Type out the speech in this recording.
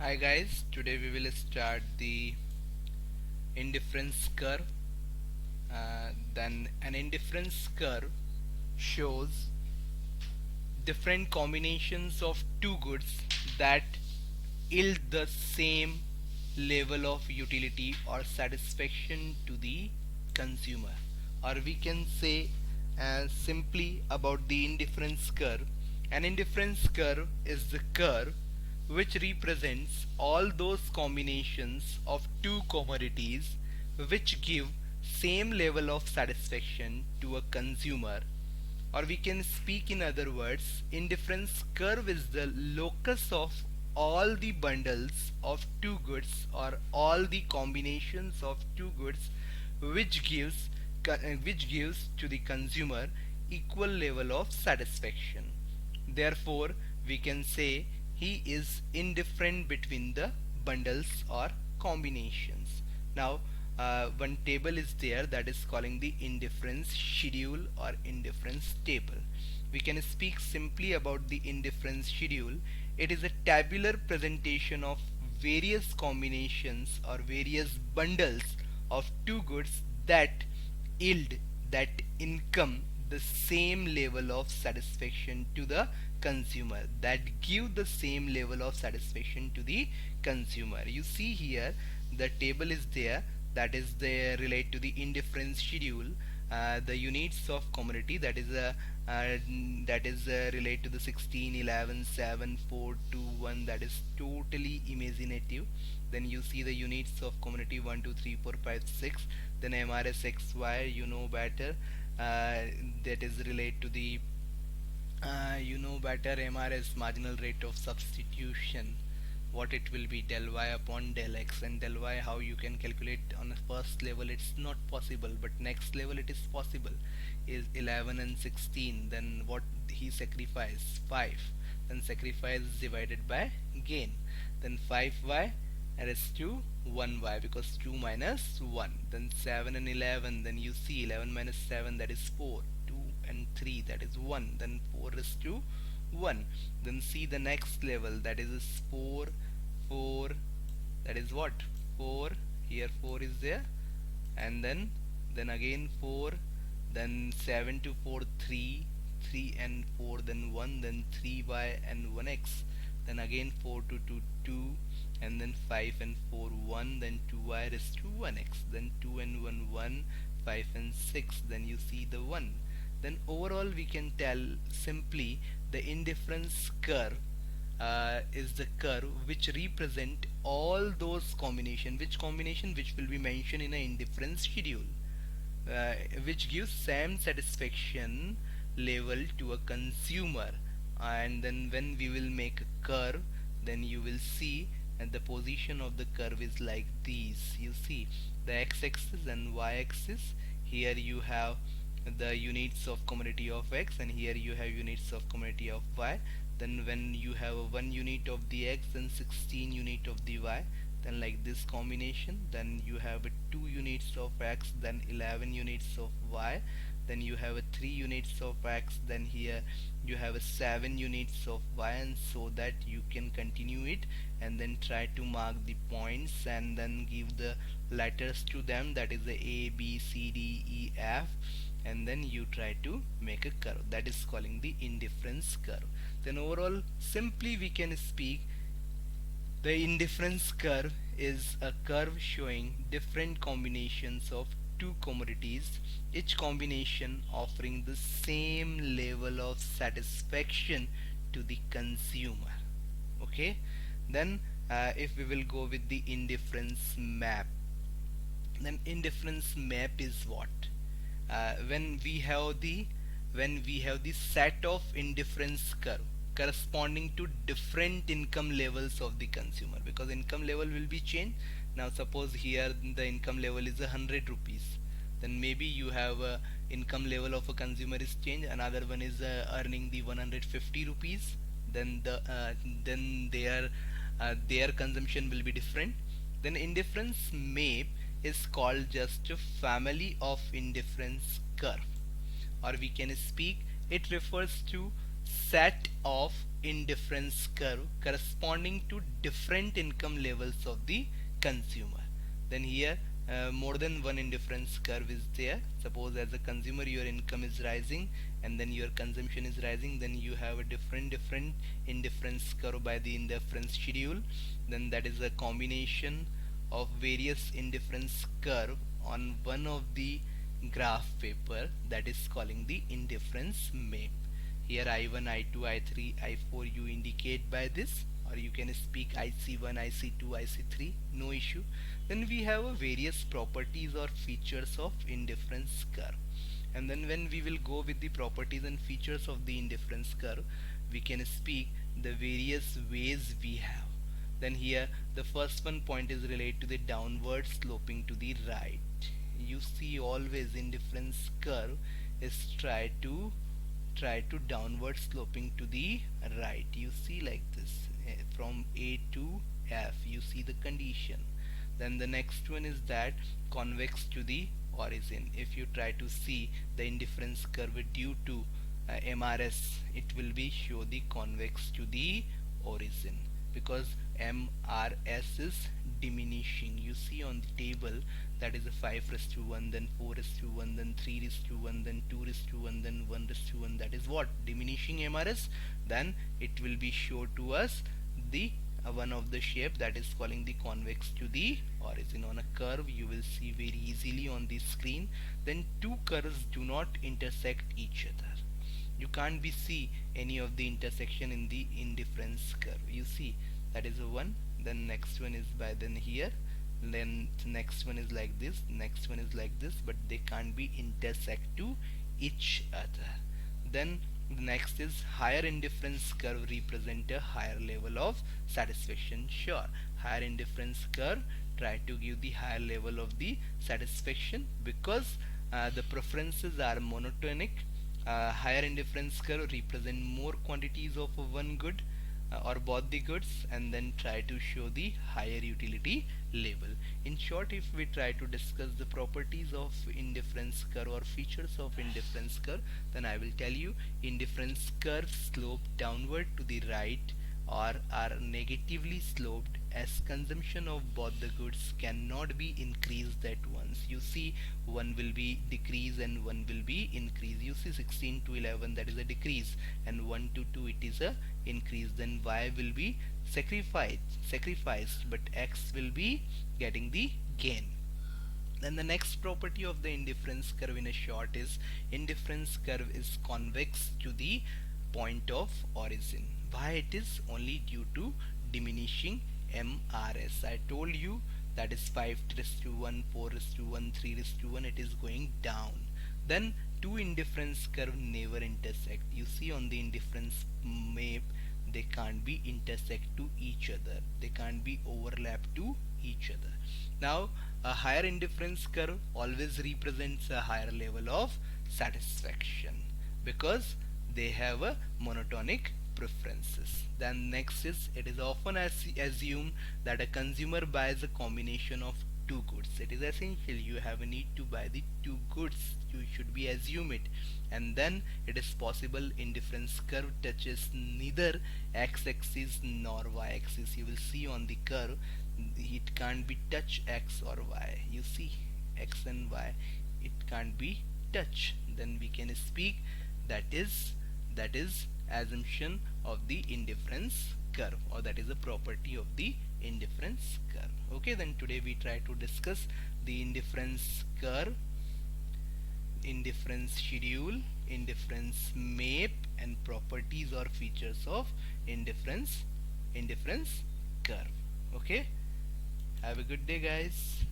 Hi guys, today we will start the indifference curve. Then an indifference curve shows different combinations of two goods that yield the same level of utility or satisfaction to the consumer. Or we can say simply about the indifference curve. An indifference curve is the curve which represents all those combinations of two commodities which give same level of satisfaction to a consumer, or we can speak in other words, indifference curve is the locus of all the bundles of two goods or all the combinations of two goods which gives to the consumer equal level of satisfaction. Therefore, we can say he is indifferent between the bundles or combinations. Now, one table is there that is calling the indifference schedule or indifference table. We can speak simply about the indifference schedule. It is a tabular presentation of various combinations or various bundles of two goods that yield that income the same level of satisfaction to the consumer, that give the same level of satisfaction to the consumer. You see here the table is there, that is they relate to the indifference schedule. The units of commodity, that is relate to the 16, 11, 7, 4, 2, 1, that is totally imaginative. Then you see the units of commodity 1, 2, 3, 4, 5, 6. Then MRSXY, you know better, that is relate to the you know better, MRS, marginal rate of substitution, what it will be, del y upon del x. And del y, how you can calculate on the first level it's not possible, but next level it is possible, is 11 and 16. Then what he sacrificed, 5. Then sacrifice is divided by gain. Then 5y raised to 1y, because 2 minus 1. Then 7 and 11, then you see 11 minus 7, that is 4. 2 and 3, that is 1. Then 4 is to 1. Then see the next level, that is 4, 4, that is what, 4. Here 4 is there, and then again 4. Then 7 to 4, 3, 3 and 4, then 1, then 3y and 1x. Then again 4 to 2, 2, and then 5 and 4, 1, then 2y is to 1x. Then 2 and 1, 1, 5 and 6, then you see the 1. Then overall we can tell simply the indifference curve is the curve which represent all those combination which will be mentioned in an indifference schedule, which gives same satisfaction level to a consumer. And then when we will make a curve, then you will see and the position of the curve is like these. You see the x-axis and y-axis. Here you have the units of commodity of x, and here you have units of commodity of y. Then when you have 1 unit of the x and 16 unit of the y, then like this combination, then you have 2 units of x, then 11 units of y. Then you have 3 units of x, then here you have 7 units of y, and so that you can continue it and then try to mark the points and then give the letters to them, that is the a, b, c, d, e, f, and then you try to make a curve, that is calling the indifference curve. Then overall simply we can speak the indifference curve is a curve showing different combinations of two commodities, each combination offering the same level of satisfaction to the consumer. Okay, then if we will go with the indifference map, then indifference map is what, when we have the set of indifference curve corresponding to different income levels of the consumer, because income level will be changed. Now suppose here the income level is 100 rupees, then maybe you have a income level of a consumer is changed, another one is earning the 150 rupees, then their consumption will be different. Then indifference map is called just a family of indifference curve, or we can speak it refers to set of indifference curve corresponding to different income levels of the consumer. Then here more than one indifference curve is there. Suppose as a consumer your income is rising and then your consumption is rising, then you have a different indifference curve by the indifference schedule. Then that is a combination of various indifference curve on one of the graph paper, that is calling the indifference map. Here I1, I2, I3, I4 you indicate by this, or you can speak IC1, IC2, IC3, no issue. Then we have a various properties or features of indifference curve. And then when we will go with the properties and features of the indifference curve, we can speak the various ways we have. Then here the first one point is related to the downward sloping to the right. You see always indifference curve is try to downward sloping to the right. You see like this from A to F, you see the condition. Then the next one is that convex to the origin. If you try to see the indifference curve due to MRS, it will be show the convex to the origin, because MRS is diminishing. You see on the table that is a 5:1, then 4:1, then 3:1, then 2:1, then 1:1. That is what diminishing MRS. Then it will be show to us the one of the shape that is calling the convex to the origin. On a curve you will see very easily on the screen. Then two curves do not intersect each other. You can't be see any of the intersection in the indifference curve. You see that is a one, then next one is by then here, then the next one is like this, next one is like this, but they can't be intersect to each other. Then the next is higher indifference curve represent a higher level of satisfaction. Sure, higher indifference curve try to give the higher level of the satisfaction, because the preferences are monotonic. Higher indifference curve represent more quantities of one good or both the goods, and then try to show the higher utility level. In short, if we try to discuss the properties of indifference curve or features of indifference curve, then I will tell you indifference curves slope downward to the right or are negatively sloped, as consumption of both the goods cannot be increased at once. You see one will be decrease and one will be increase. You see 16 to 11, that is a decrease, and 1 to 2 it is a increase. Then y will be sacrificed, but x will be getting the gain. Then the next property of the indifference curve in a short is indifference curve is convex to the point of origin. Why it is? Only due to diminishing MRS. I told you that is 5:1, 4:1, 3:1, it is going down. Then two indifference curve never intersect. You see on the indifference map, they can't be intersect to each other, they can't be overlap to each other. Now a higher indifference curve always represents a higher level of satisfaction, because they have a monotonic preferences. Then next is, it is often assumed that a consumer buys a combination of two goods. It is essential, you have a need to buy the two goods, you should be assume it. And then it is possible indifference curve touches neither x-axis nor y-axis. You will see on the curve it can't be touch x or y. You see x and y, it can't be touch. Then we can speak that is assumption of the indifference curve, or that is a property of the indifference curve. Okay, then today we try to discuss the indifference curve, indifference schedule, indifference map, and properties or features of indifference curve. Okay, have a good day guys.